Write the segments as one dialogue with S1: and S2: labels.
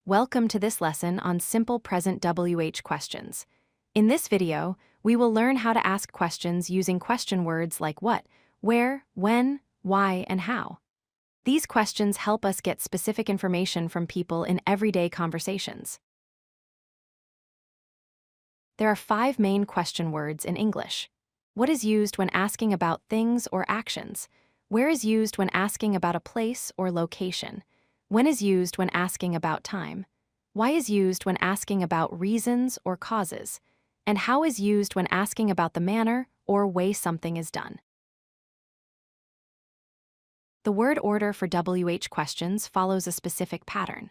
S1: Welcome to this lesson on simple present WH questions. In this video, we will learn how to ask questions using question words like what, where, when, why, and how. These questions help us get specific information from people in everyday conversations. There are 5 main question words in English. What is used when asking about things or actions? Where is used when asking about a place or location? When is used when asking about time? Why is used when asking about reasons or causes? And how is used when asking about the manner or way something is done? The word order for WH questions follows a specific pattern.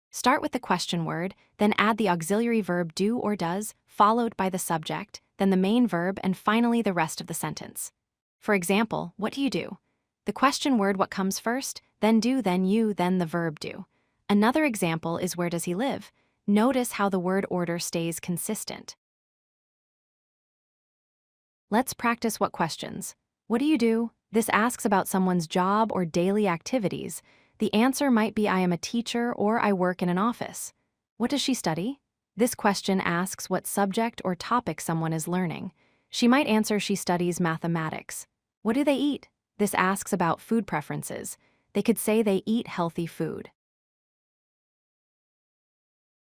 S1: Start with the question word, then add the auxiliary verb do or does, followed by the subject, then the main verb, and finally the rest of the sentence. For example, what do you do? The question word what comes first, then do, then you, then the verb do. Another example is where does he live? Notice how the word order stays consistent. Let's practice what questions. What do you do? This asks about someone's job or daily activities. The answer might be I am a teacher or I work in an office. What does she study? This question asks what subject or topic someone is learning. She might answer she studies mathematics. What do they eat? This asks about food preferences. They could say they eat healthy food.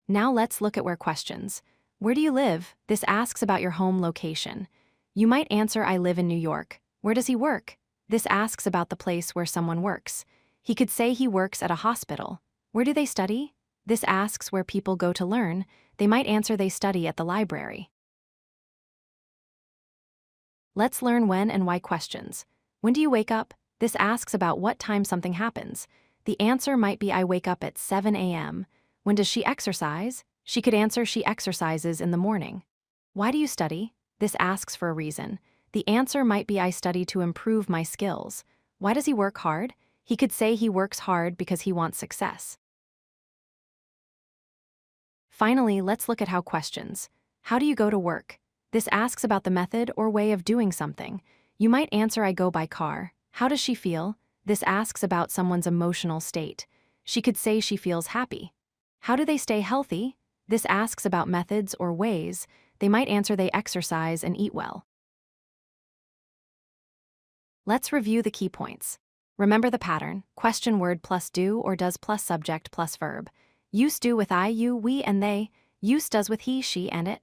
S1: Now let's look at where questions. Where do you live? This asks about your home location. You might answer I live in New York. Where does he work? This asks about the place where someone works. He could say he works at a hospital. Where do they study? This asks where people go to learn. They might answer they study at the library. Let's learn when and why questions. When do you wake up? This asks about what time something happens. The answer might be I wake up at 7 a.m. When does she exercise? She could answer she exercises in the morning. Why do you study? This asks for a reason. The answer might be I study to improve my skills. Why does he work hard? He could say he works hard because he wants success. Finally, let's look at how questions. How do you go to work? This asks about the method or way of doing something. You might answer I go by car. How does she feel? This asks about someone's emotional state. She could say she feels happy. How do they stay healthy? This asks about methods or ways. They might answer they exercise and eat well. Let's review the key points. Remember the pattern: question word plus do or does plus subject plus verb. Use do with I, you, we, and they. Use does with he, she, and it.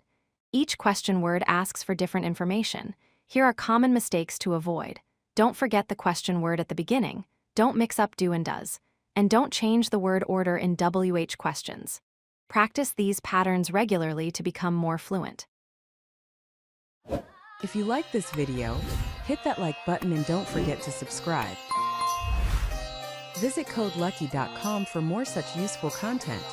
S1: Each question word asks for different information. Here are common mistakes to avoid. Don't forget the question word at the beginning. Don't mix up do and does. And don't change the word order in WH questions. Practice these patterns regularly to become more fluent.
S2: If you like this video, hit that like button and don't forget to subscribe. Visit codelucky.com for more such useful content.